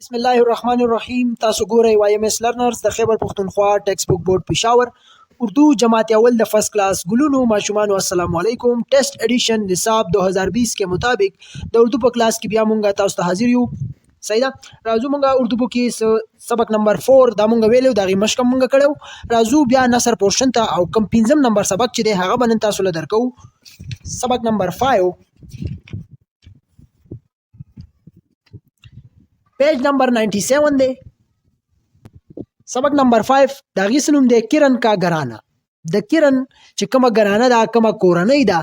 بسم الله الرحمن الرحیم. تاسو ګورئ YMS لرنرز د خیبر پښتونخوا ټیکسټ بک بورډ پېښور اردو جماعت اول د فرسٹ کلاس ګلونو ماشومانو السلام علیکم. ټیسټ ایډیشن نصاب 2020 کے مطابق د اردو په کلاس کې بیا مونږه تاسو ته حاضر یو. صحیح ده. راځو مونږه اردو کې سبق نمبر 4 دا مونږ ویلو دا غي مشق مونږ کړو. راځو بیا نثر پورشن ته او کم پنځم نمبر سبق چې دی هغه باندې تاسو له درکو. سبق نمبر 5 پیج نمبر 97 دی. سبق نمبر 5 دا غي سنوم دی کرن کا ګرانه. د کرن چې کومه ګرانه دا کومه کورنۍ دا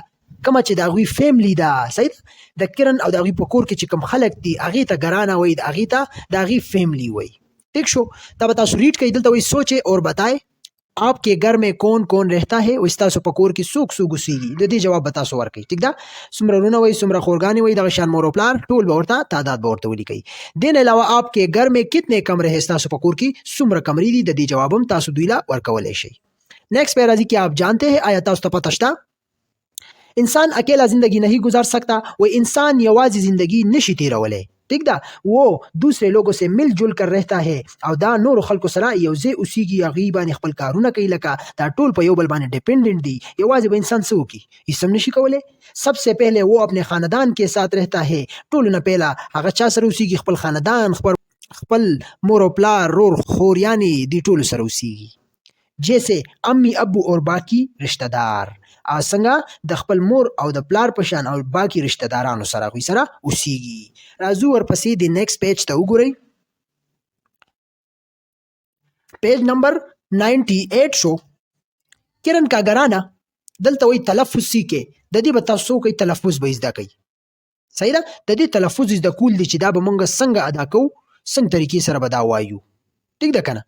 کومه چې دا غوي فیملی دا. صحیح ده. د کرن او دا غوي په کور کې چې کوم خلک دي هغه ته ګرانه وای د هغه ته دا غي فیملی وای. ٹھیک شو. دا به تاسو ریډ کړئ. دلته وای سوچے اور بتائے آپ کے گھر میں کون کون رہتا ہے. او تاسو په کور کې سوک سوک اوسېږي. د دې جواب به تاسو ورکړئ. ٹھیک ده. څومره رونه وای څومره خورګانی وای دغه شان مور او پلار ټول به ورته تعداد به ورته ولیکئ. دین علاوه آپ کے گھر میں کتنے کمرے ہیں. تاسو په کور کې څومره کمرې دي د دې جواب هم تاسو دوی لا ورکولای شئ. نیکسٹ پہ راځي کہ آپ جانتے ہیں آیا تاسو ته پته شته انسان اکیلا زندگی نہیں گزار سکتا. وہ انسان یوازې زندگی نشي تیرولای. ٹھیک ده. وہ دوسرے لوگوں سے مل جل کر رہتا ہے او دا نور خلکو سره یو ځای اوسېږي. هغوی باندې خپل کارونه کوي لکه دا ټول په یو بل باندې ډیپینډنټ دي. یوازې به انسان څه وکړي هیڅ هم نشي کولی. سب سے پہلے وہ اپنے خاندان کے ساتھ رہتا ہے. ټولو نه پهله هغه چا سره اوسېږي خپل خاندان خپل مور او پلار رور خوریانې دي ټولو سره اوسېږي. جیسے امی ابو اور باقی رشتہ دار. څنګه د خپل مور او د پلار په شان او باقی رشتہ دارانو سره غوي سره اوسېږي. راځو ورپسې د نیکسٹ پیج ته وګورئ. پیج نمبر 98 شو. کرن کا ګرانه دلته وایي تلفظ سیکه. د دې به تاسو کوئ تلفظ به زده کوئ. صحیح ده. د دې تلفظ زده کول دي چې دا به مونږ څنګه ادا کوو څنګه طریقې سره به دا وایو. ٹھیک ده کنه.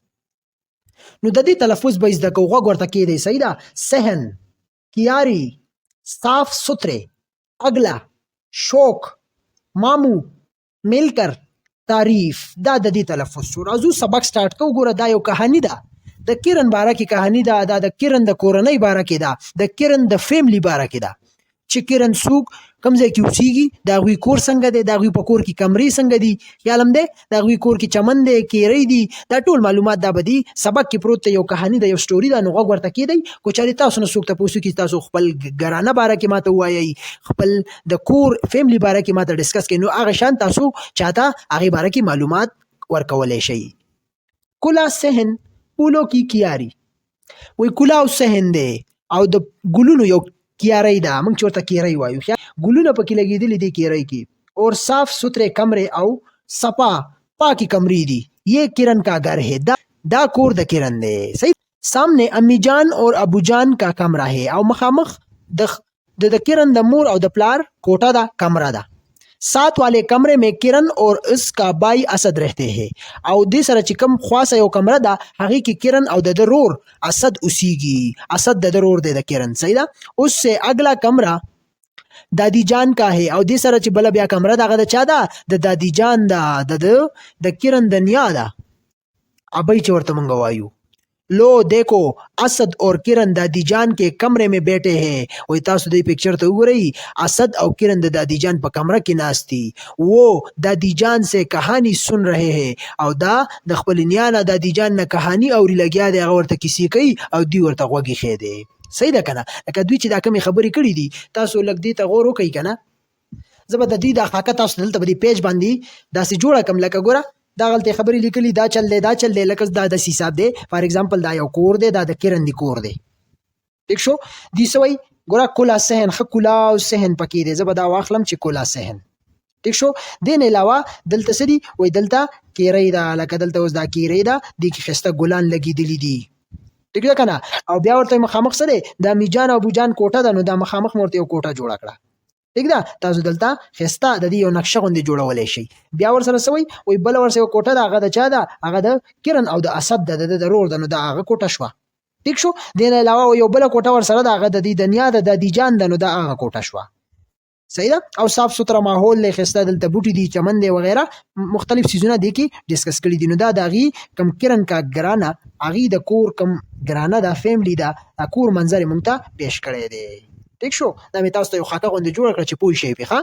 نو د دې تلفظ به زده کوو. غوږ ورته کېدی. صحیح ده. صحن کیاری صاف ستھرے اگلا شوق مامو مل کر تعریف دا د دې تلفظ شو. راځو سبق سٹارټ کوو. ګوره دا یو کہانی ده. د کرن باره کې کہانی ده. دا د کرن د کورنۍ باره کې ده. د کرن د فیملی باره کې ده چې کرن څوک کوم ځای کې اوسېږي د هغوی کور څنګه دی د هغوی په کور کې کمرې څنګه دي خیال هم دی د هغوی کور کې چمن دی کیرۍ دي دا ټول معلومات دا به دي. سبق کې پروت دی. یو کہانی ده یو سټوري ده. نو غوږ ورته کېدی. کو چارې تاسو نه څوک تپوس کړي تاسو خپل ګرانه باره کې ماته ووایئ خپل د کور فیملی باره کې ماته ډسکس کړئ. نو هغه شان تاسو چاته هغې باره کې معلومات ورکولی شئ. کلا صحن پولو کی کیاری. وایي کلا او صحن دی او د ګلونو یو کیاری ده. موږ چې ورته کیری وایو ګلونه پکې لګېدلي دي کیری کې. اور صاف ستھرے کمرے او صفا پاکی کمرې دي. یہ کرن کا گھر ہے. دا کور د کرن دی. صحیح. سامنے امی جان اور ابو جان کا کمرہ ہے. او مخامخ د کرن د مور او د پلار کوټه ده کمره ده. ساتھ والے کمرے میں کرن اور اس کا بائی اسد رہتے ہیں. او دې سره چې کوم خاصه یو کمره ده هغې کې کرن او د رور اسد اوسېږي. اسد د رور دی د کرن. صحیح ده. اس سے اگلا کمره دادی جان کا ہے. او دې سره چې بله بیا کمره ده هغه د چا ده د دادی جان ده د کرن د نیا ده ابۍ چې ورته موږ وایو. لو دیکھو اسد اور کرن دادی جان کے کمرے میں بیٹھے ہیں. وہی تاسو دی پکچر ته وګورئ. اسد او کرن د دادی جان په کمره کې ناست دي. وہ دادی جان سے کہانی سن رہے ہیں. او دا د خپل نیا نه دادی جان نه کہانی اوري لګیا دی. هغه ورته کیسې کوي او دوی ورته غوږ ایښی دی. صحیح ده کنه. لکه دوی چې دا کمې خبرې کړي دي تاسو لږ دې ته غور وکئ کنه. زه به د دې دا خاکه تاسو دلته به دې پیج باندې داسې جوړه کړم لکه ګوره دا غلطې خبرې لیکلي دا چل دی دا چل دی لکه دا داسې حساب دی. فار ایگزامپل دا یو کور دی دا د کرن دی کور دی. ٹھیک شو. دې څه وایي ګوره کلا صحن ښه کلا او صحن پکې دی. زه به دا واخلم چې کلا صحن. ٹھیک شو. دین علاوه دلته څه دي وایي دلته کیرۍ ده لکه دلته اوس دا کیرۍ ده دې کې ښایسته ګلان لګېدلي دي. ٹھیک ده کنه. او بیا ورته مخامخ څه دی د امی جان او ابو جان کوټه ده. نو دا مخامخ مې ورته یو کوټه جوړه کړه. ٹھیک ده. تاسو دلته ښایسته د دې یو نقشه غوندې جوړولی شئ. بیا ورسره څه وایي وایي بله ورسره یو کوټه ده هغه د چا ده هغه د کرن او د اسد ده د رور ده. نو دا هغه کوټه شوه. ٹھیک شو. دې نه علاوه یو بله کوټه ورسره ده هغه د دې د نیا د دادي جان ده. نو دا هغه کوټه شوه. صحیح ده. او صاف ستره ماحول دی ښایسته دلته بوټي دي چمن دی وغیره مختلف څیزونه دې کې ډسکس کړي دي. نو دا د هغې کم کرن کا ګرانه هغې د کور کم ګرانه ده فیملی ده دا کور منظر یې موږ ته پیش کړی دی. ٹھیک شو. دا مې تاسو ته یو خاکه غوندې جوړه کړه چې پوه شئ پرې.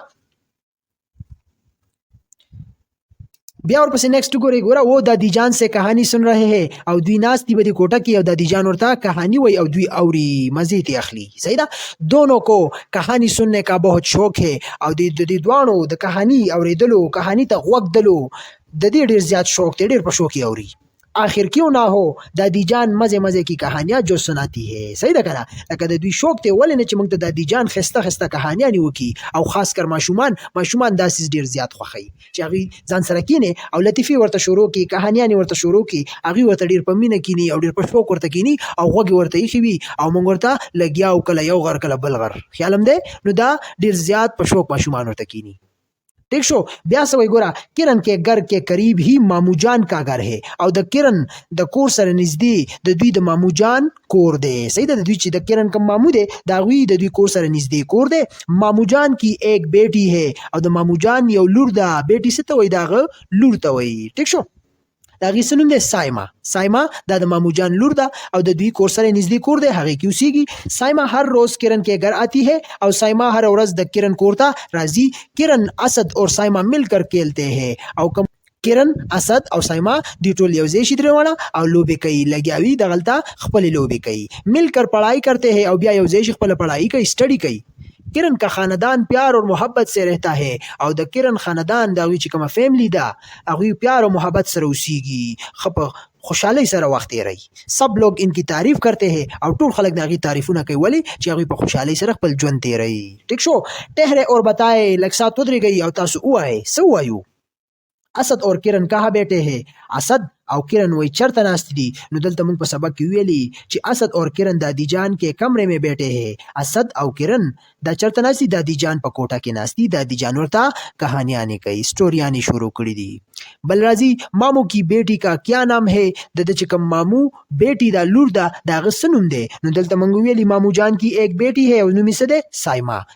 بیا ورپسې نیکسټ ګورئ ګوره वो दादी जान से कहानी सुन रहे हैं او دوی ناست دي په دې کوټه کې او दादी जान ورته کہانی وایي او دوی اوري مزې ترې اخلي صحیح ده دونوں کو کہانی سننے کا بہت شوق ہے او د دې دواړو د کہانی اوریدلو کہانی ته غوږ دلو د دې ډېر زیات شوق دی ډېر په شوق یې اوري आखिर क्यों ना हो दादी जान मजे मजे की कहानियां जो सुनाती है صحیح ده کنه لکه د دوی شوق ته ولې نه چې موږ ته دادی جان خسته خسته کہانیاں وکي او خاص کر ماشومان داسې ډیر زیات خوخی چې هغه ځان سره کینه او لطیفي ورته شروع کی کہانیاں ورته شروع کی هغه ورته ډیر په مینه کینی او ډیر په شوق ورته کینی او غوږ ورته یې خوي او موږ ورته لګیاو کله یو غر کله بل غر خیالم ده نو دا ډیر زیات په شوق ماشومان ورته کینی ٹھیک شو بیا سوئی ګوره کرن کے گھر کے قریب ہی مامو جان کا گھر ہے او د کرن د کور سره نږدې د دوی د مامو جان کور دی صحیح ده د دوی چې د کرن کوم مامو دی دا غوی د دوی کور سره نږدې کور دی مامو جان کی ایک بیٹی ہے او د مامو جان یو لور ده بیٹی څه ته وایي داغه لور ته وایي ٹھیک شو دا غي سنوم دی سایما دا د مامو جان لور ده او د دوی کور سره نږدې کور دی هغه کې اوسېږي سایما هر روز کرن کے گھر آتی ہے او سایما هر ورځ د کرن کور ته راځي کرن اسد اور سایما مل کر کھیلتے ہیں او کم کرن اسد او سایما دی ټول یو ځای شي درونه او لوبي کوي لګیاوي دغلطه خپل لوبي کوي مل کر پڑھائی کرتے ہیں او بیا یو ځای شي خپل پڑھائی کوي سټڈی کوي کرن کا خاندان پیار اور محبت سے رہتا ہے او د کرن خاندان دا وی چې کومه فیملی ده هغه پیار او محبت سره اوسېږي خوشحالی سره وخت تیری سب لوگ ان کی تعریف کرتے ہیں او ټول خلک دغه تعریفونه کوي ولی چې هغه په خوشحالی سره خپل ژوند تیری ٹھیک شو ټهره اور بتائے لک سات ودرېږي او تاسو وایي سو وایو اسد اور کرن کہاں بیٹھے ہیں اسد او کرن وای چرته ناست دي نو دلته موږ په سبق کې ویلي چې اسد اور کرن دادی جان کے کمرے میں بیٹھے ہیں اسد او کرن دا چرته ناست دي دادی جان په کوټه کې ناست دي دادی جان ورته کہانیاں کوي سټوریاں شروع کړي دي بل راځي مامو کی بیٹی کا کیا نام ہے د چې کوم مامو بیٹی دا لور دا دغه سنوم دی نو دلته موږ ویلي مامو جان کی ایک بیٹی ہے او نوم یې څه دی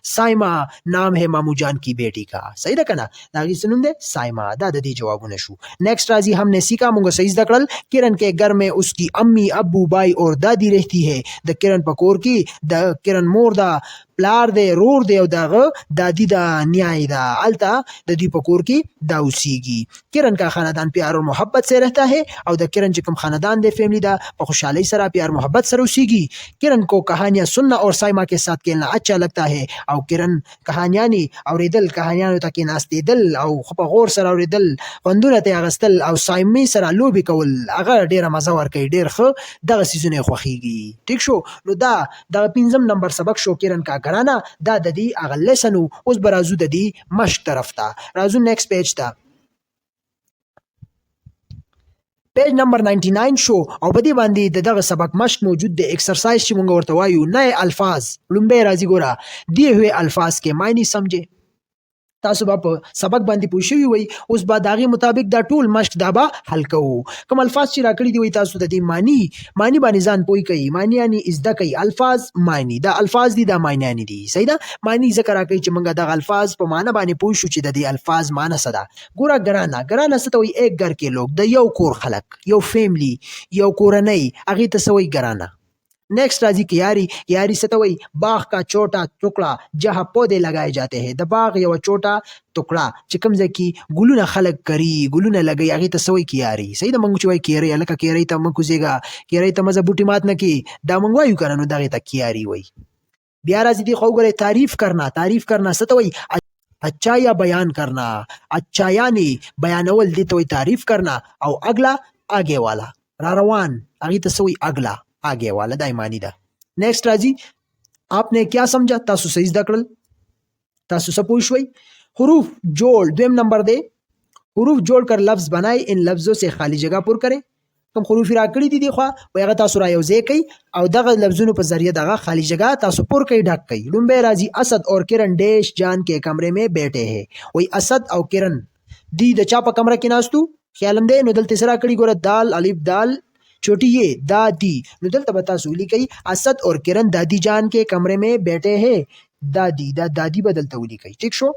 سایما نام ہے مامو جان کی بیٹی کا صحیح ده کنه دغه سنوم دی سایما دا د دې جوابونه شو نیکسٹ راځي ہم نے سیکھا موږ صحیح زده کړل کرن کے گھر میں اس کی امی ابو بائی اور دادی رہتی ہے د کرن پکور کی د کرن مور دا پلار دی رور دی او دغه دادی دا نیای دا التا د دې پکور کې دا اوسېږي کرن کا خاندان پیار اور محبت سے رہتا ہے او د کرن چې کوم خاندان دی فیملی دا په خوشحالی سره پیار محبت سره اوسېږي کرن کو کہانیاں سننا اور سائما کے ساتھ کھیلنا اچھا لگتا ہے او کرن کہانیاں اوریدل کہانیانو ته کېناستېدل او په غور سره اوریدل خوندونه ته اغستل او سایمې سره لوبې کول هغه ډېره مزه ورکوي ډېر ښه دغه څیزونه یې خوښېږي ټیک شو نو دا دغه 5 نمبر سبق شو کرن کا گھرانه دا د دې هغه لیسن اوس به راځو د دې مشق طرف ته راځو نیکسټ پیج ته پیج نمبر 99 شو او په دې باندې دغه سبق مشق موجود دی ایکسرسائز چې مونږ ورته وایو نئے الفاظ لومبه راځي ګوره دیے ہوئے الفاظ کے معنی سمجھے تاسو به په سبق باندې پوه شوي وي اوس به د هغې مطابق دا ټول مشق دا به حل کوو کوم الفاظ چې راکړي دي وایي تاسو د دې معنی باندې ځان پوه کوي معنی یعنې زده کوي الفاظ معنی دا الفاظ دي دا معنیانې دي صحیح ده معنی ځکه راکوي چې موږ دغه الفاظ په معنی باندې پوه شو چې د دې الفاظ معنی څه ده ګوره ګرانه څه ته وایي ایک ګر کې لوگ د یو کور خلک یو فیملی یو کورنۍ هغې ته څه وایي ګرانه نیکسٹ راځي کیاری ستوي باغ کا چوٹا ټکڑا جہاں پودے لگائے جاتے ہیں د باغ یو چوٹا ټکڑا چې کوم ځای کې ګلونه خلک کري ګلونه لګي هغې ته څه وایي کیاري صحیح ده موږ چې وایي کیرۍ هلکه کیرۍ ته مه کوزېږه کیرۍ ته مزه بوټي مات نه کړي دا موږ وایو که نه نو دغې ته کیاري وایي بیا راځي دې خوا وګورئ تعریف کرنا څه ته وایي اچھا یا بیان کرنا اچھا یعنې بیانول دې ته وایي تعریف کرنا او اگلا آگے والا را روان هغې ته څه وایي اگلا آگے والا دا معنی ده نیکسٹ راځي آپ نے کیا سمجھا تاسو صحیح زده کړل تاسو څه پوه شوئ حروف جوڑ دویم نمبر دے حروف جوڑ کر لفظ بنائے ان لفظوں سے خالی جگہ پر کریں کوم حروف راکړي دي دی خو هغه تاسو را یوځای کوي او دغه لفظونو په ذریعہ دغه خالی جگہ تاسو پر کوي ډک کوي لومبه راځي اسد اور کرن ډیش جان کے کمرے میں بیٹھے ہیں وای اسد او کرن دی د چا په کمره کې ناستو خیالم دی نو دلته سره کړي ګوره دال الف دال چھوٹی یہ دادی نو دلته به تاسو ولیکئ اسد اور کرن دادی جان کے کمرے میں بیٹھے ہیں دادی دا دادی بدلته ولیکئ ٹھیک شو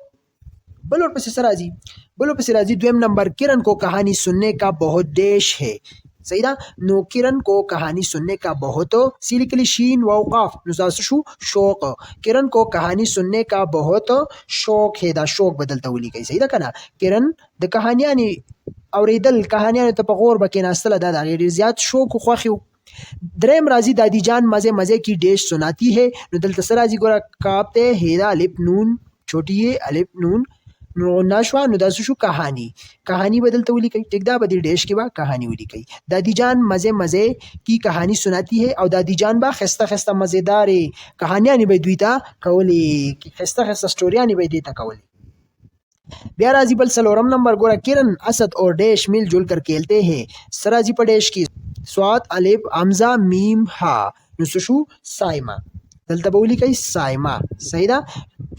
بل ورپسې راځي دویم نمبر کرن کو کہانی سننے کا بہت ڈیش ہے صحیح ده نو کرن کو کہانی سننے کا بہت سی لیکلی شین واو قاف نو تاسو شو شوق کرن کو کہانی سننے کا بہت شوق ہے دا شوق بدلته ولیکئ صحیح ده کنه کرن د کہانیانی اوریدل کهانیانو ته په غور به کېناستله دا د هغې ډېر زیات شوق و خوښ و. دریم راځي دادی جان مزے مزے کی ډیش سناتی ہے. نو دلته څه راځي ګوره کاف ته هیدا الف نون چھوٹی ہے الف نون نو نشوا نو دا څه شو کہانی. کہانی به دلته ولیکئ ټیک دا به دې ډیش کې به کہانی ولیکئ. دادی جان مزے مزے کی کہانی سناتی ہے او دادی جان به خسته خسته مزیدارې کہانیانې به دوی ته کولې خسته خسته سټوریانې به یې دې ته کولې. بیا راځي بل څلورم نمبر ګوره کرن اسد اور ډیش مل جل کر کھیلتے ہیں. څه راځي په ډیش کې سواد الف حمزه میم ها نو څه شو سایما. دلته به ولیکئ سایما. صحیح ده.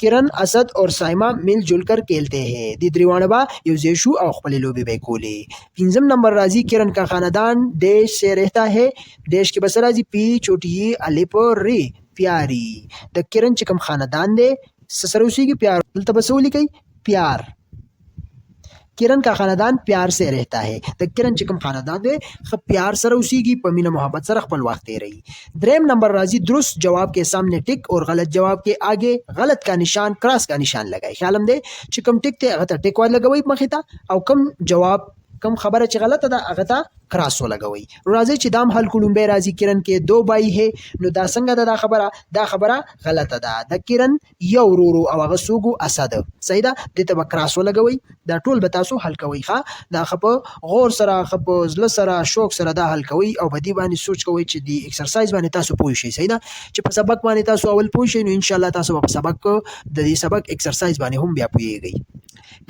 کرن اسد اور سایما مل جل کر کھیلتے ہیں. دې درې واړه به یو ځای شو او خپلې لوبې به یې کولې. پنځم نمبر راځي کرن کا خاندان دیش سے رہتا ہے. دیش کې به څه راځي پی چوټي الف ری پیاری. د کرن چې کوم خاندان دی څه سره اوسېږي پیار. دلته به څه ولیکئ پیار. کرن کا خاندان پیار سے رہتا ہے. د کرن چې کوم خاندان دی ښه پیار سره اوسېږي په مینه محبت سره خپل وخت تېروي. دریم نمبر راځي درست جواب کے سامنے ټک اور غلط جواب کے آگے غلط کا نشان کراس کا نشان لګای. خیال هم دی چې کوم ټک دی هغه ته ټک ولګوئ مخې ته او کوم جواب کوم خبره چې غلطه ده هغه ته کراس ولګوئ. راځي چې دام حل کړو. لومبی راځي کرن کې دو بای ہے. نو دا څنګه ده دا خبره غلطه ده. د کرن یو ورور او هغه څوک و اسد. صحیح ده. دې ته به کراس ولګوئ. دا ټول به تاسو حل کوئ ښه. دا ښه په غور سره ښه په زړه سره شوق سره دا حل کوئ او په دې باندې سوچ کوئ چې د ایکسرسایز باندې تاسو پوه شئ. صحیح ده. چې په سبق باندې تاسو اول پوه شئ نو انشاءالله تاسو به په سبق د دې سبق ایکسرسایز باندې هم بیا پوهیږئ.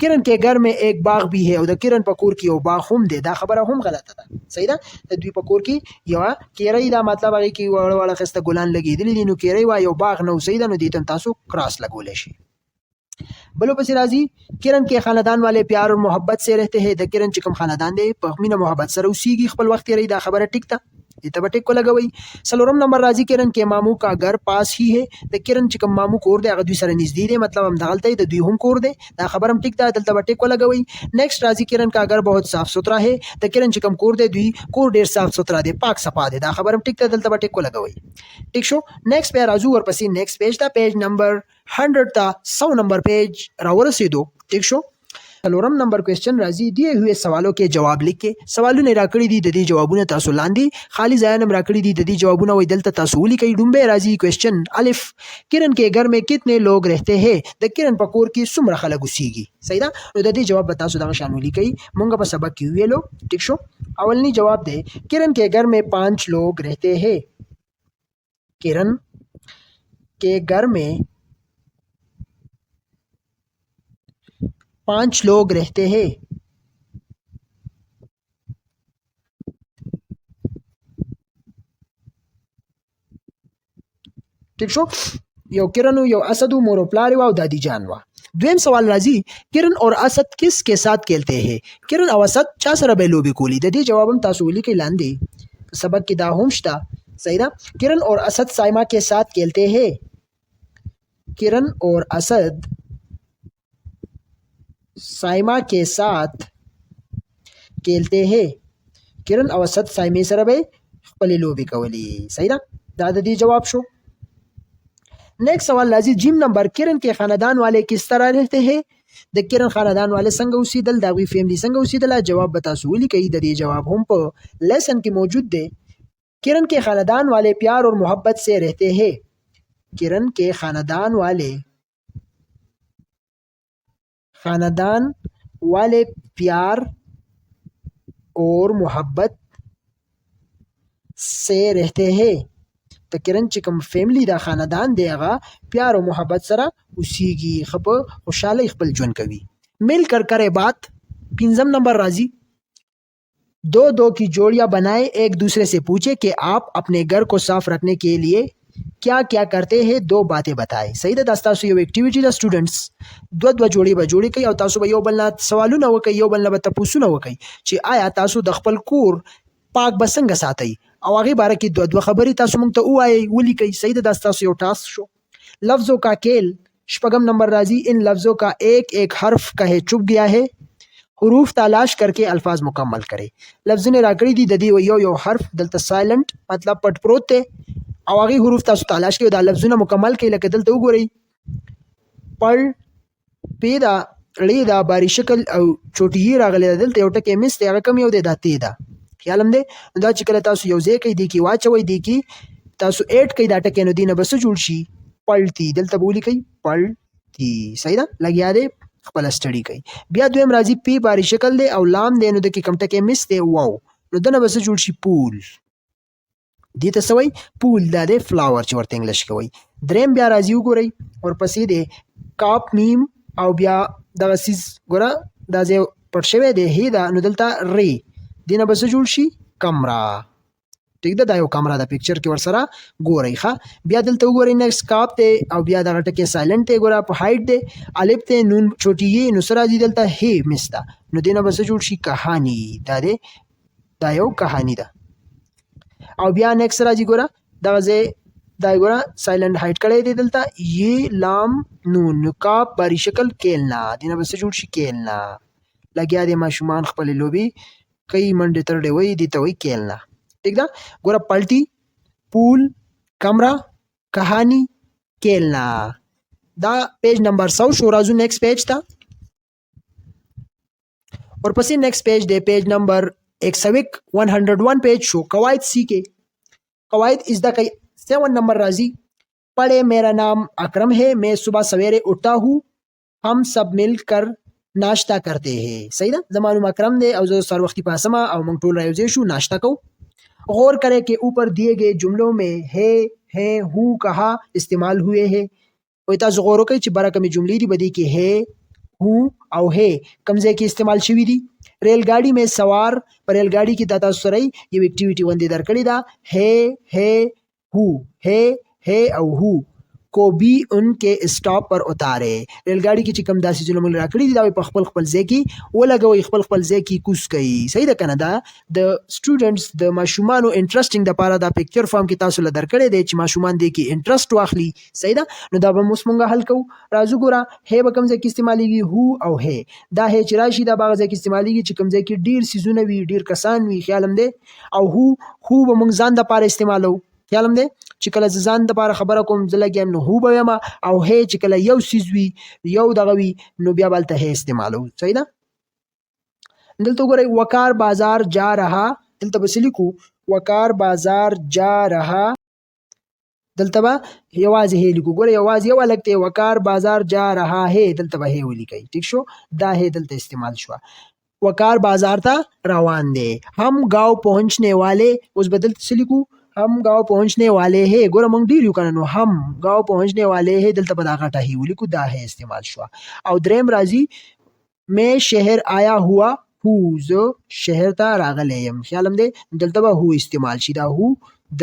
کرن کے گھر میں ایک باغ بھی ہے او د کرن په کور کې یو باغ هم دی. دا خبره هم غلطه ده. صحیح ده. د دوی په کور کې یوه کیرۍ ده مطلب هغې کې واړه واړه ښایسته ګلان لګېدلي دي نو کیرۍ وه یو باغ نه و. صحیح ده. نو دې ته تاسو کراس لګولی شي. بلو پسې راځي کرن کې خاندان والے پیار اور محبت سے رہتے ہیں. د کرن چې کوم خاندان دی په مینه محبت سره اوسېږي خپل وخت تېروي. دا خبره ټیک ده. دې ته به ټیک ولګوئ. څلورم نمبر راځي کرن کې مامو کا گھر پاس ہی ہے. د کرن چې کوم مامو کور دی هغه دوی سره نږدې دی مطلب همدغلته د دوی هم کور دی. دا خبره هم ټیک ده. دلته به ټیک ولګوئ. نیکسټ راځي کرن کا گھر بہت صاف ستھرا ہے. د کرن چې کوم کور دی دوی کور ډېر صاف ستھرا دی پاک صفا دی. دا خبره هم ټیک ده. دلته به ټیک ولګوئ. ټیک شو. نیکسټ بیا راځو ورپسې نیکسټ پیج ته. پیج نمبر 100 ته 100 نمبر پیج راورسېدو. ټیک شو. څلورم نمبر کوېسچن راځي دیے ہوئے سوالوں کے جواب لیک کے. سوالونه راکړي دي د دې جوابونه تاسو لاندې خالی ځایونه هم راکړي دي د دې جوابونه وایي دلته تاسو ولیکئ. لومبی راځي کوېسچن الف کرن کے گھر میں کتنے لوگ رہتے ہیں. د کرن په کور کې څومره خلک اوسېږي. صحیح ده. نو د دې جواب به تاسو دغه شان ولیکئ. مونږ په سبق کې ویلو. ټیک شو. اولنی جواب دی کرن کے گھر میں 5 لوگ رہتے ہیں. کرن کے گھر میں 5 لوگ رہتے ہیں. ٹھیک شو. یو کرن یو اسد مور و پلار او دادی جان وا. دویم سوال راځي کرن اور اسد کس کے ساتھ کھیلتے ہیں. کرن او اسد چا سره به لوبې کولی. د دې جواب هم تاسو ولیکئ لاندې سبق کې دا هم شته. صحیح ده. کرن اور اسد سائما کے ساتھ کھیلتے ہیں. کرن اور اسد سائما کے ساتھ کھیلتے ہیں. کرن او اسد سایمې سره به خپلې لوبې کولې. صحیح ده. دا د دې جواب شو. نیکسٹ سوال راځي جیم نمبر کرن کے خاندان والے کس طرح رہتے ہیں. د کرن خاندان والے څنګه اوسېدل د هغوی فیملی څنګه اوسېدله. جواب به تاسو ولیکئ. د دې جواب هم په لیسن کې موجود دی. کرن کے خاندان والے پیار اور محبت سے رہتے ہیں. کرن کے خاندان والے پیار اور محبت سے رہتے ہیں. د کرن چې کوم فیملی دا خاندان دی هغه پیار او محبت سره اوسېږي ښه په خوشحالۍ خپل ژوند کوي. مل کر کرے بات. پنځم نمبر راځي دو کی جوڑیاں بنائے ایک دوسرے سے پوچھے کہ آپ اپنے گھر کو صاف رکھنے کے لیے کیا کیا کرتے ہیں 2 باتیں بتائے. صحیح ده. دا ستاسو یو اکټیویټي ده سټوډنټس. دوه جوړې به جوړې کوئ او تاسو به یو بل نه سوالونه وکئ یو بل نه به تپوسونه وکئ چې آیا تاسو د خپل کور پاک به څنګه ساتئ او هغې باره کې دوه خبرې تاسو موږ ته ووایئ ولیکئ. صحیح ده. دا ستاسو یو ټاسک شو. لفظوں کا کھیل. شپږم نمبر راځي ان لفظوں کا ایک حرف کہے چپ گیا ہے. حروف تلاش کر کے الفاظ مکمل کرے. لفظونه راکړي دي د دې یو حرف دلته سایلنٹ مطلب پټ پروت دی او هغې حروف تاسو تلاش کوئ دا لفظونه مکمل کړئ. لکه دلته وګورئ پړ پیدا ړې دا باري شکل او چوټي راغلی دلته یو ټکی مس دی هغه کم یو دی دا تی ده خیال هم دی دا چې کله تاسو یو ځای کوي دی کې واچوئ دی کې تاسو ایډ کوي دا ټکی نو دی نه به څه جوړ شي پلټي دلته به ولیکئ پلټي صحیح ده لګیا دی خپل سټډي کوي بیا دویم راځي پی باري شکل دی او لام دی نو د کې کم ټکی مس دی واو نو دنه به څه جوړ شي پول دې ته څه وایي پول دا دی فلاور چې ورته انګلیش کې وایي دریم بیا راځي وګورئ ورپسې دی کاپ میم او بیا دغه سیز ګوره دا ځای پټ شوی دی هی دا نو دلته ری دې نه به څه جوړ شي کمره ټیک ده دا یو کمره ده پکچر کې ورسره ګورئ ښه بیا دلته وګورئ نیکسټ کاپ دی او بیا دغه ټکی سایلنټ دی ګوره په هایټ دی الف دی نون چوټي یې نو څه راځي دلته هی مس ده نو دې نه به څه جوړ شي کهاني دا دی دا یو کهاني ده او بیا نیکسټ راځي ګوره دغه ځای دا ګوره سایلنټ هایټ کړی دی دلته یې لام نون کاپ باری شکل کیلنا دې نه به څه جوړ شي کیلنا لګیا دی ماشومان خپلې لوبې کوي منډې ترډې وایي دې ته وایي کیلنا ٹھیک ده ګوره پلټي پول کمره کهانی کیلنا دا پیج نمبر 100 شو راځو نیکسټ پیج ته ورپسې نیکسټ پیج دی پیج نمبر 101 پیج شو قواعد سیکھے قواعد از دا 7 نمبر راضی پڑھے میرا نام اکرم ہے میں صبح سویرے اٹھتا ہوں ہم سب مل کر ناشتہ کرتے ہیں صحیح ده زما نوم اکرم دی او زه سر وختي پاسمه او موږ ټول راځو شو ناشتہ کو غور کرے کہ اوپر دیے گئے جملوں میں ہے ہو کہا استعمال ہوئے ہیں وای تاسو غور وکړئ چې برکه مې جملې دي بدی کې ہے هو او ہے کمزې کې استعمال شوی دي ریل گاڑی میں سوار پر ریل گاڑی کی داتا سره یو ایکټیویټي وندې درکړی دا ہے او هو کو بھی ان کے اسٹاپ پر اتارے ریل گاڑی کې چې کوم داسې ځینې موږ راکړي دي دا په خپل خپل ځای کې ولګوئ خپل خپل ځای کې کوز کوي صحیح ده که نه دا د سټوډنټس د ماشومانو انټرسټینګ دپاره دا پکچر فارم کې تاسو له درکړی دی چې ماشومان دې کې انټرسټ واخلي صحیح ده نو دا به اوس مونږ حل کوو راځو ګوره هی به کوم ځای کې استعمالیږي هو او هی دا هی چې راشي دا به هغه ځای کې استعمالیږي چې کوم ځای کې ډېر څیزونه وي ډېر کسان وي خیال هم دی او هو به مونږ ځان دپاره استعمالوو خیال هم دی چې کله زه ځان دپاره خبره کوم زه لګیم نو هو به ویم او هی چې کله یو څیز وي یو دغه وي نو بیا به هلته هی استعمالوو صحیح ده دلته وګورئ وقار بازار جا رها دلته به څه لیکو وقار بازار جا رها دلته به یوازې هی لیکو ګوره یوازې یو هلک دی وقار بازار جا رها هی دلته به هی ولیکئ ټیک شو دا هی دلته استعمال شوه وقار بازار ته روان دی هم گاؤں پہنچنے والے اوس به دلته څه لیکو हम गाँव पहुँचने वाले हैं ګوره موږ ډېر یو که نه نو هم गाँव پहुँचने والے हैं دلته به دا غټه هی ولیکو دا هی استعمال شوه او دریم راځي میں شهر آیا ہوا هو زه شهر ته راغلی یم خیال هم دی دلته به هو استعمال شي دا هو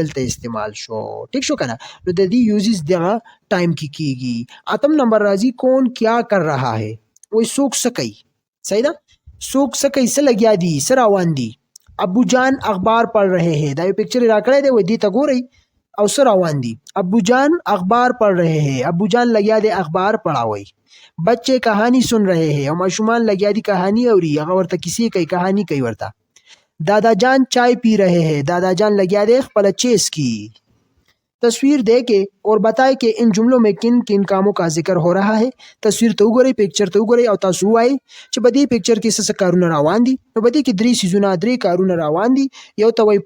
دلته استعمال شو ٹھیک شو کنه نو د دې یوزز دغه ټایم کې کیږي اتم نمبر راځي کون کیا کر رہا ہے وای څوک څه کوي صحیح ده څوک څه کوي څه لګیا دي څه روان دي ابو جان اخبار پڑھ رہے ہیں دا یو پکچر راکړی دی وای دې ته ګورئ او څه روان دي ابو جان اخبار پڑھ رہے ہیں ابو جان لګیا دی اخبار پڑھاوئ بچے کہانی سن رہے ہیں او ماشومان لګیا دي کہانی اوري هغه ورته کیسې کوي کہانی کوي ورته دادا جان چائے پی رہے ہیں دادا جان لګیا دی خپله چیس کی تصویر دے کے اور بتائے کہ ان جملوں میں کن کن کاموں کا ذکر ہو رہا ہے تصویر ته وګورئ پکچر ته وګورئ او تاسو ووایئ چې په دې پکچر کې څه کارونه روان دي نو په دې کې درې څیزونه درې کارونه روان دي یو ته وایي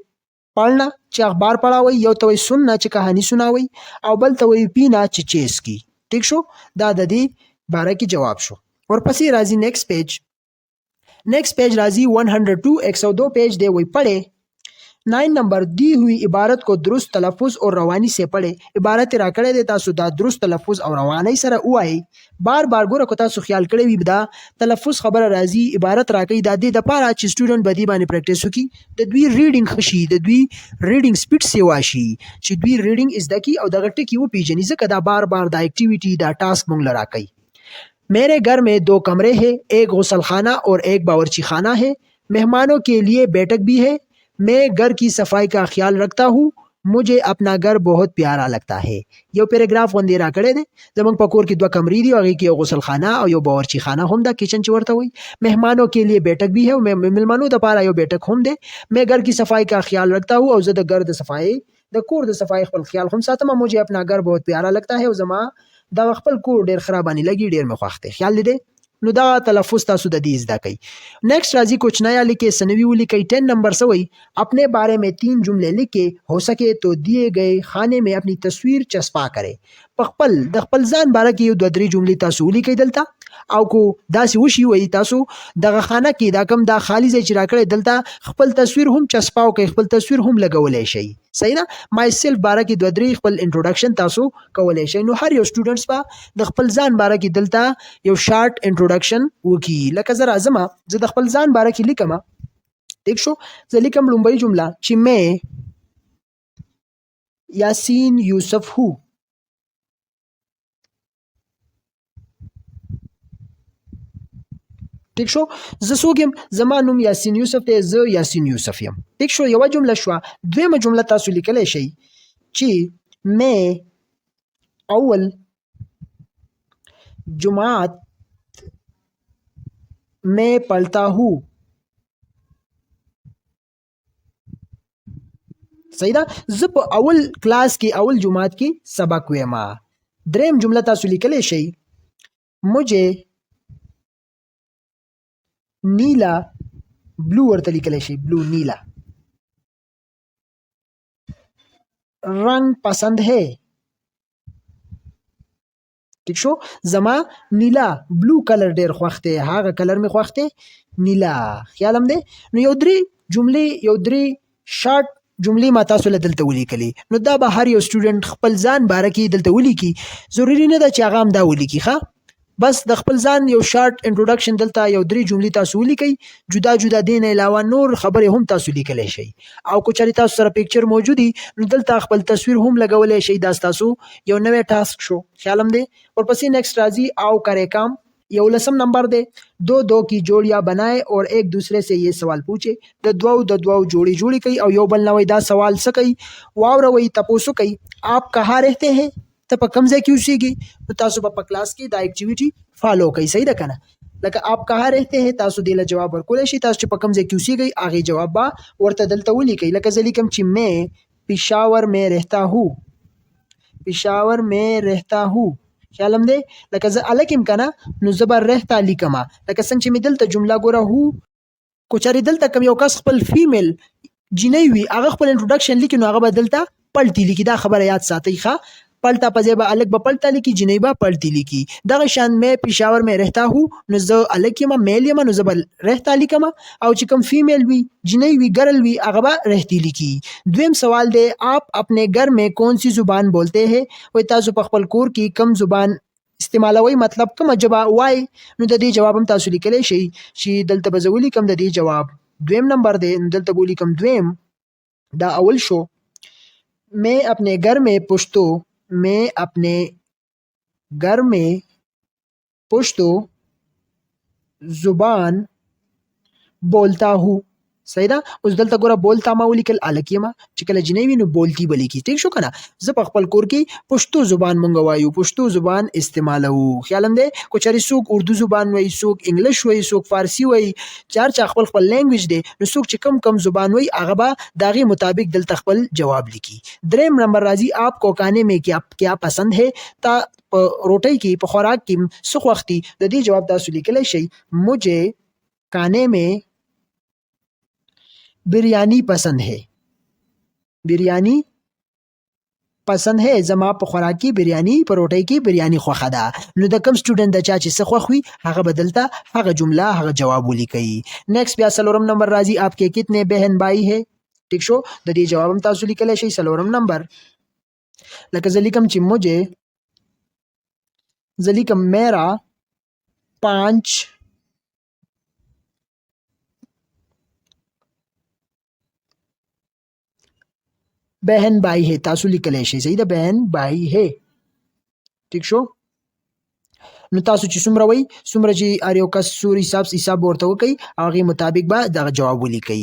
پڑھنا چې اخبار پڑھاوئ یو ته وایي سننا چې کہانی سناوئ او بل ته وایي پینا چې چیس کی ٹھیک شو دا د دې باره کې جواب شو ورپسې راځي نیکسٹ پیج راځي 102 پیج دی وایي پڑھے 9 نمبر دی ہوئی عبارت کو درست تلفظ اور روانی سے پڑھے عبارت راکړی دی تاسو دا درست تلفظ او روانی سره ووایئ بار بار ګوره که تاسو خیال کړی وي دا تلفظ خبره راځي عبارت راکوي دا دې دپاره چې سټوډنټ به دې باندې پریکټس وکړي د دوی ریډینګ ښه شي د دوی ریډینګ سپیډ سیوا شي چې دوی ریډینګ زده کړي او دغه ټکي وپېژني ځکه دا بار بار دا ایکټیویټي دا ټاسک موږ له راکوي میرے گھر میں 2 کمرے ہیں ایک غسل خانہ اور ایک باورچی خانہ ہے مہمانوں کے لیے بیٹھک بھی ہے میں گھر کی صفائی کا خیال رکھتا ہوں مجھے اپنا گھر بہت پیارا لگتا ہے یو پیراګراف غوندې راکړی دی زموږ په کور کې 2 کمرې دي او هغې کې یو غسل خانه او یو باورچی خانه هم ده کچن چې ورته وایي مهمانوں کے لیے بیٹک بھی ہے مېلمنو دپاره یو بیٹک هم دی میں گھر کی صفائی کا خیال رکھتا ہوں او زه د ګر د صفائی د کور د صفائی خپل خیال هم ساتم مجھے اپنا گھر بہت پیارا لگتا ہے او زما دا خپل کور ډېر ښه راباندې لګي ډېر مې خوښ دی خیال دی نو دا تلفظ تاسو د دې زده کوي. نیکسٹ راځي کوچ نیا लिखे सनवी लिखे 10 नंबर से वही अपने बारे में 3 जुमले लिखे हो सके तो दिए गए खाने में अपनी तस्वीर चस्पा करे. خپل د خپل ځان باره کې یو دوه درې جملې تاسو ولیکئ دلته او کو داسې وشي وایي تاسو دغه خانه کې دا کم دا خالی ځای چې راکړی دلته خپل تصویر هم چسپاو کوئ خپل تصویر هم لګولی شئ. صحیح نه مای سیلف باره کې دوه درې خپل انټروډکشن تاسو کولی شئ. نو هر یو سټوډنټس به د خپل ځان باره کې دلته یو شارټ انټروډکشن وکړي. لکه زه راځم زه د خپل ځان باره کې لیکم. ٹھیک شو زه لیکم لومبۍ جمله چې میں یاسین یوسف ہوں. ٹھیک شو زه څوک یم زما نوم یاسین یوسف دی زه یاسین یوسف یم. ٹھیک شو یوه جمله شوه. دویمه جمله تاسو لیکلی شئ چې میں اول جماعت میں پڑھتا ہوں. صحیح ده زه په اول کلاس کې اول جماعت کې سبق ویم. دریم جمله تاسو لیکلی شئ مجھے نیلا بلو ورته لیکلی شي بلو نیلا رنگ پسند ہے. ٹھیک شو زما نیلا بلو کلر ډیر خوښ دی هغه کلر مې خوښ دی نیلا. خیال هم دی. نو یو درې جملې یو درې شارټ جملې ما تاسو له دلته ولیکلې. نو دا به هر یو سټوډنټ خپل ځان باره کې دلته ولیکي. ضروري نه ده چې هغه هم دا ولیکي ښه بس د خپل ځان یو شارټ انټروډکشن دلته یو درې جملې تاسو ولیکئ. جدا جدا دې نه علاوه نور خبرې هم تاسو لیکلی شئ. او که چېرې تاسو سره پیکچر موجود وي نو دلته خپل تصویر هم لګولی شئ. دا ستاسو یو نوی ټاسک شو. خیال هم دی. ورپسې نیکسٹ راځي او کرے کام 11 نمبر دے. دو کی جوڑیاں بنائے اور ایک دوسرے سے یہ سوال پوچھے. د دوو جوڑی کوي او یو بل نه وایي دا سوال څه کوي واوروئ تپوسو کوي آپ کہاں رہتے ہیں ته په کوم ځای کې اوسېږي. نو تاسو په کلاس کې دا اکټیویټي فالو کوئ. صحیح ده که نه لکه آپ کہاں رہتے ہیں تاسو دې له جواب ورکولی شئ. تاسو چې په کوم ځای کې اوسېږئ هغې جواب به ورته دلته ولیکئ. لکه زه لیکم چې میں پشاور میں رہتا ہوں پشاور میں رہتا ہوں. خیال هم دی. لکه زه الک یم که نه نو زه به رهتا لیکم. لکه څنګه چې مې دلته جمله ګوره هو کو چارې دلته کوم یو کس خپل فیمیل جینۍ وي هغه خپل انټروډکشن لیکي نو هغه به دلته پلټي لیکي. دا خبره یاد ساتئ ښه پلټا په ځای به الک به پلټا لیکي جینۍ به پلټي لیکي. دغه شان میں پشاور میں رہتا ہوں نو زه الک یم میل یم نو زه به رهتا لیکم. او چې کوم فیمیل وي جینۍ وي ګرل وي هغه به رهتی لیکي. دویم سوال دی آپ اپنے گھر میں کون سی زبان بولتے ہیں. وایي تاسو په خپل کور کې کوم زبان استعمالوي مطلب کومه ژبه وای. نو د دې جواب هم تاسو لیکلی شئ چې دلته به زه ولیکم د دې جواب. دویم نمبر دی دلته به ولیکم دویم دا اول شو میں اپنے گھر میں پشتو میں اپنے گھر میں پشتو زبان بولتا ہوں. صحیح ده. اوس دلته ګوره بولتا ما ولیکل الک یم چې کله جینۍ وي نو بولتی به لیکي. ټیک شو که نه. زه په خپل کور کې پښتو زبان مونږ وایو پښتو زبان استعمالوو. خیال هم دی. کو چېرې څوک اردو زبان وایي څوک انګلیش وایي څوک فارسي وایي چې هر چا خپل خپل لینګویج دی نو څوک چې کم زبان وایي هغه به د هغې مطابق دلته خپل جواب لیکي. دریم نمبر راځي آپ کو کھانے میں کیا پسند ہے. تا په روټۍ کې په خوراک کې څه خوښ دي د دې جواب تاسو لیکلی شئ مجھے کھانے میں بریانی پسند ہے. بریانی پسند ہے زما په خوراک کې بریانی په روټۍ کې بریانی خوښه ده. نو د کوم سټوډنټ د چا چې څه خوښ وي هغه به دلته هغه جمله هغه جواب ولیکئ. نیکسٹ بیا څلورم نمبر راځي آپ کے کتنے بہن بھائی ہے. ٹھیک شو د دې جواب هم تاسو لیکلی شئ څلورم نمبر. لکه زه لیکم چې مجھے زه لیکم میرا 5 بہن بھائی ہے. تاسو لیکلی شئ. صحیح ده بہن بھائی ہے. ٹھیک شو. نو تاسو چې څومره وایي څومره چې هر یو کس سور حساب ورته وکئ او هغې مطابق به دغه جواب ولیکئ.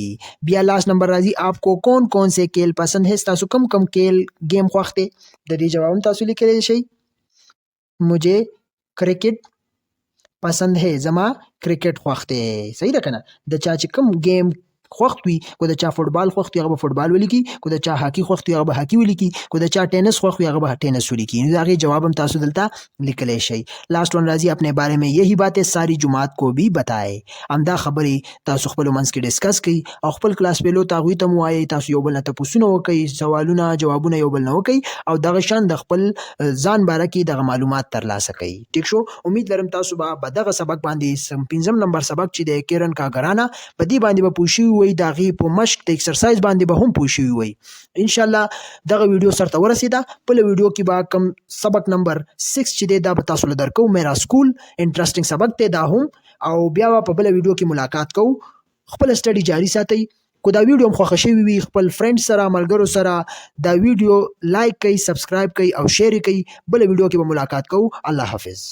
بیا لاست نمبر راځي آپ کو کون سے کھیل پسند ہے. ستاسو کوم کھیل گیم خوښ دی د دې جواب هم تاسو لیکلی شئ. مجھے کرکٹ پسند ہے زما کرکٹ خوښ دی. صحیح ده که نه. د چا چې کوم گیم خوښ وي کو د چا فوټبال خوښ وي هغه به فوټبال ولیکي کو د چا هاکی خوښ وي هغه به هاکی ولیکي کو د چا ټینس خوښ وي هغه به ټینس ولیکي نو د هغې جواب هم تاسو دلته لیکلی شئ لاست ون راځي اپنے بارے میں یہی باتیں ساری جماعت کو بھی بتائے همدا خبرې تاسو خپلو منځ کې ډسکس کړئ او خپل کلاس فیلو ته هغوی ته مو وایئ تاسو یو بل نه تپوسونه وکئ سوالونه جوابونه یو بل نه وکئ او دغه شان د خپل ځان باره کې دغه معلومات ترلاسه کړئ ټیک شو امید لرم تاسو به دغه سبق باندې 15 نمبر سبق چې د کیرن کاګرانا په دې باندې به پوه شوي وئ د هغې په مشق د ایکسرسایز باندې به هم پوه شوي وئ انشاءالله دغه ویډیو سرته ورسېده بله ویډیو کې به کوم سبق نمبر 6 چې دی دا به تاسو له درکو میرا سکول انټرسټینګ سبق دی دا هم او بیا به په بله ویډیو کې ملاقات کوو خپل سټډي جاري ساتئ کو دا ویډیو هم خوښه شوي وي خپل فرینډ سره ملګرو سره دا ویډیو لایک کړئ سبسکرایب کړئ او شیر یې کړئ بله ویډیو کې به ملاقات کوو الله حافظ